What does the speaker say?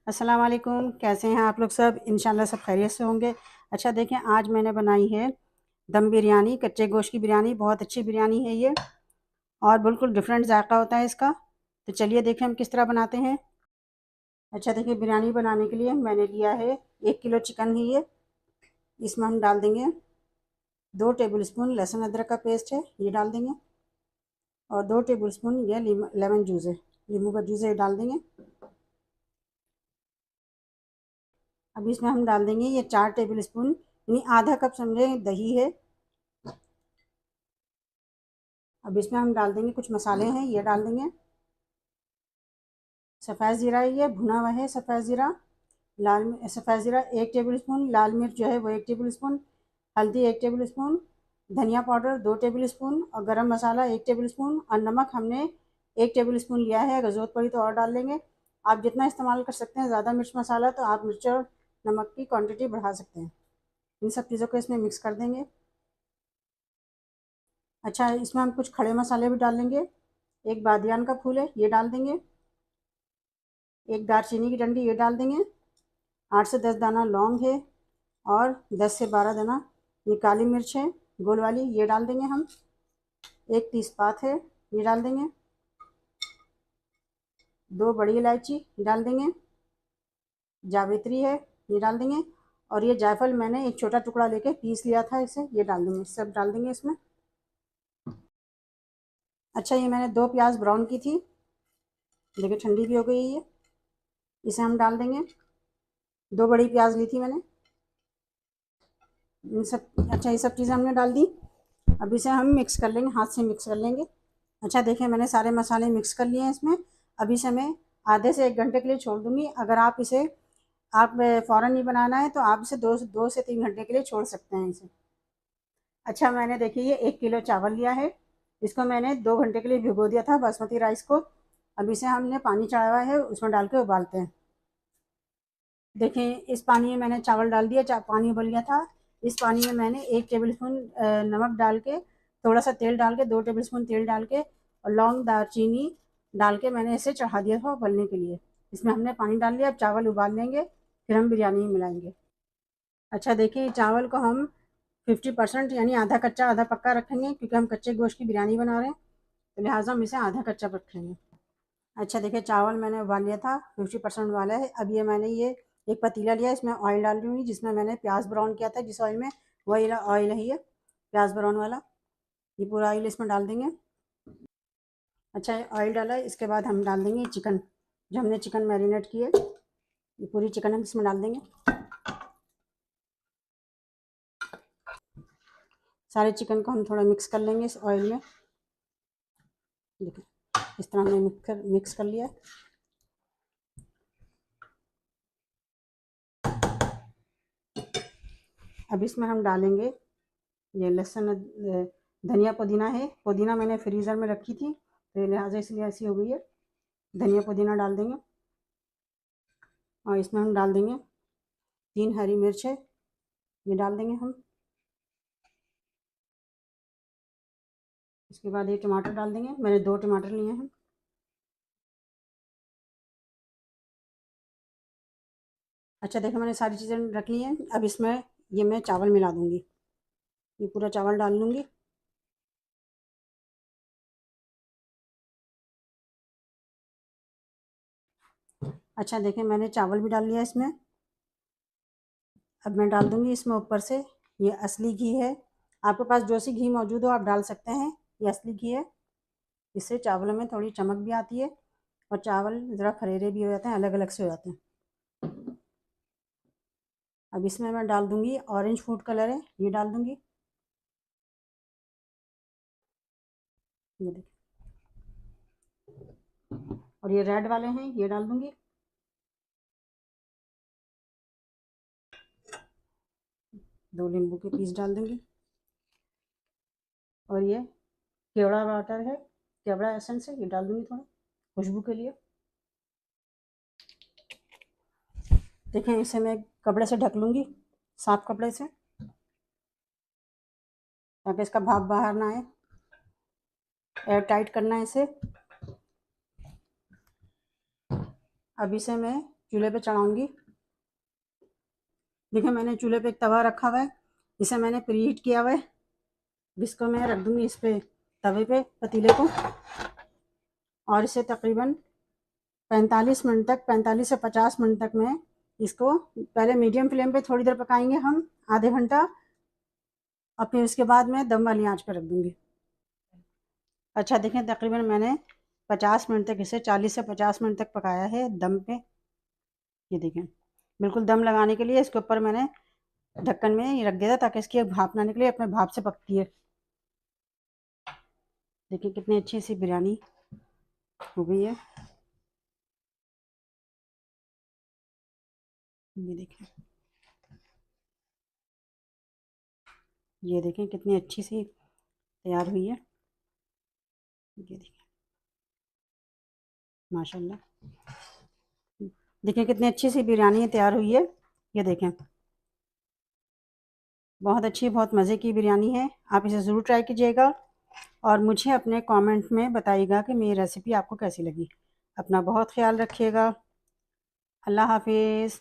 अस्सलाम वालेकुम, कैसे हैं आप लोग सब? इंशाल्लाह सब खैरियत से होंगे। अच्छा देखें, आज मैंने बनाई है दम बिरयानी, कच्चे गोश्त की बिरयानी। बहुत अच्छी बिरयानी है ये और बिल्कुल डिफरेंट जायका होता है इसका। तो चलिए देखें हम किस तरह बनाते हैं। अच्छा देखिए, बिरयानी बनाने के लिए मैंने लिया है 1 किलो चिकन है ये। इसमें हम डाल देंगे 2 टेबल स्पून लहसुन अदरक का पेस्ट है, ये डाल देंगे। और 2 टेबल स्पून ये लेमन जूस है, नींबू का जूस है, ये डाल देंगे। अब इसमें हम डाल देंगे ये 4 टेबल स्पून यानी आधा कप समझे दही है। अब इसमें हम डाल देंगे कुछ मसाले हैं, ये डाल देंगे। सफ़ेद ज़ीरा है, ये भुना हुआ है सफ़ेद ज़ीरा। सफ़ेद ज़ीरा 1 टेबल स्पून, लाल मिर्च जो है वो 1 टेबल स्पून, हल्दी 1 टेबल स्पून, धनिया पाउडर 2 टेबल स्पून और गरम मसाला 1 टेबल स्पून और नमक हमने 1 टेबल स्पून लिया है। अगर ज़रूरत पड़ी तो और डाल लेंगे। आप जितना इस्तेमाल कर सकते हैं ज़्यादा मिर्च मसाला, तो आप मिर्च और नमक की क्वांटिटी बढ़ा सकते हैं। इन सब चीज़ों को इसमें मिक्स कर देंगे। अच्छा, इसमें हम कुछ खड़े मसाले भी डाल लेंगे। एक बादियान का फूल है, ये डाल देंगे। एक दालचीनी की डंडी, ये डाल देंगे। 8 से 10 दाना लौंग है और 10 से 12 दाना ये काली मिर्च है गोल वाली, ये डाल देंगे हम। एक तेज़पात है, ये डाल देंगे। 2 बड़ी इलायची डाल देंगे। जावित्री है, ये डाल देंगे। और ये जायफल मैंने एक छोटा टुकड़ा लेके पीस लिया था, इसे ये डाल देंगे, सब डाल देंगे इसमें। अच्छा, ये मैंने 2 प्याज ब्राउन की थी, देखिए ठंडी भी हो गई है ये, इसे हम डाल देंगे। 2 बड़ी प्याज ली थी मैंने, इन सब। अच्छा, ये सब चीज़ें हमने डाल दी। अब इसे हम मिक्स कर लेंगे, हाथ से मिक्स कर लेंगे। अच्छा देखिए, मैंने सारे मसाले मिक्स कर लिए हैं इसमें। अब इसे मैं आधे से 1 घंटे के लिए छोड़ दूँगी। अगर आप इसे फ़ौरन नहीं बनाना है तो आप इसे 2 से 3 घंटे के लिए छोड़ सकते हैं इसे। अच्छा, मैंने देखिए ये 1 किलो चावल लिया है, इसको मैंने 2 घंटे के लिए भिगो दिया था बासमती राइस को। अब इसे हमने पानी चढ़ाया हुआ है, उसमें डाल के उबालते हैं। देखिए, इस पानी में मैंने चावल डाल दिया, पानी उबल गया था। इस पानी में मैंने 1 टेबल स्पून नमक डाल के, थोड़ा सा तेल डाल के, 2 टेबल स्पून तेल डाल के और लौंग दालचीनी डाल के मैंने इसे चढ़ा दिया था उबलने के लिए। इसमें हमने पानी डाल लिया, अब चावल उबाल लेंगे, फिर हम बिरयानी में मिलाएंगे। अच्छा देखिए, चावल को हम 50% यानी आधा कच्चा आधा पक्का रखेंगे, क्योंकि हम कच्चे गोश्त की बिरयानी बना रहे हैं, तो लिहाजा हम इसे आधा कच्चा रखेंगे। अच्छा देखिए, चावल मैंने उबाल लिया था, 50% उबाला है। अब ये मैंने ये एक पतीला लिया, इसमें ऑयल डाल दूँगी, जिसमें मैंने प्याज ब्राउन किया था जिस ऑयल में, वही ऑयल है ये प्याज ब्राउन वाला। ये पूरा ऑयल इसमें डाल देंगे। अच्छा, ये ऑयल डाला है, इसके बाद हम डाल देंगे चिकन, जो हमने चिकन मैरिनेट की है, ये पूरी चिकन हम इसमें डाल देंगे। सारे चिकन को हम थोड़ा मिक्स कर लेंगे इस ऑयल में। देखिए, इस तरह हमने मिक्स कर लिया। अब इसमें हम डालेंगे ये लहसुन धनिया पुदीना है। पुदीना मैंने फ्रीज़र में रखी थी, तो लिहाजा इसलिए ऐसी हो गई है। धनिया पुदीना डाल देंगे और इसमें हम डाल देंगे 3 हरी मिर्च है, ये डाल देंगे हम। इसके बाद ये टमाटर डाल देंगे, मैंने 2 टमाटर लिए हैं। अच्छा देखो, मैंने सारी चीज़ें रख ली हैं। अब इसमें ये मैं चावल मिला दूँगी, ये पूरा चावल डाल लूँगी। अच्छा देखिए, मैंने चावल भी डाल लिया इसमें। अब मैं डाल दूँगी इसमें ऊपर से ये असली घी है। आपके पास जो सी घी मौजूद हो आप डाल सकते हैं, ये असली घी है। इससे चावलों में थोड़ी चमक भी आती है और चावल ज़रा खरेरे भी हो जाते हैं, अलग अलग से हो जाते हैं। अब इसमें मैं डाल दूँगी ऑरेंज फूड कलर है, ये डाल दूँगी। ये देखिए, और ये रेड वाले हैं, ये डाल दूँगी। दो नींबू के पीस डाल दूँगी। और ये केवड़ा वाटर है, केवड़ा एसेंस है, ये डाल दूँगी थोड़ा खुशबू के लिए। देखें, इसे मैं कपड़े से ढक लूँगी, साफ कपड़े से, ताकि इसका भाप बाहर ना आए। एयर टाइट करना है इसे। अब इसे मैं चूल्हे पे चढ़ाऊँगी। देखिए मैंने चूल्हे पे एक तवा रखा हुआ है, इसे मैंने प्रीहीट किया हुआ है। इसको मैं रख दूँगी इस पे तवे पे पतीले को, और इसे तकरीबन 45 मिनट तक, 45 से 50 मिनट तक मैं इसको पहले मीडियम फ्लेम पे थोड़ी देर पकाएंगे हम, आधे घंटा, और फिर उसके बाद मैं दम वाली आंच पर रख दूँगी। अच्छा देखें, तकरीबन मैंने 50 मिनट तक इसे 40 से 50 मिनट तक पकाया है दम पे। ये देखें, बिल्कुल दम लगाने के लिए इसके ऊपर मैंने ढक्कन में ये रख दिया था ताकि इसकी भाप ना निकले, अपने भाप से पकती है। देखिए कितनी अच्छी सी बिरयानी हो गई है। ये देखें कितनी अच्छी सी तैयार हुई है। ये देखें माशाल्लाह, देखें कितनी अच्छी सी बिरयानी तैयार हुई है। ये देखें बहुत अच्छी, बहुत मज़े की बिरयानी है। आप इसे ज़रूर ट्राई कीजिएगा और मुझे अपने कमेंट में बताइएगा कि मेरी रेसिपी आपको कैसी लगी। अपना बहुत ख्याल रखिएगा। अल्लाह हाफिज़।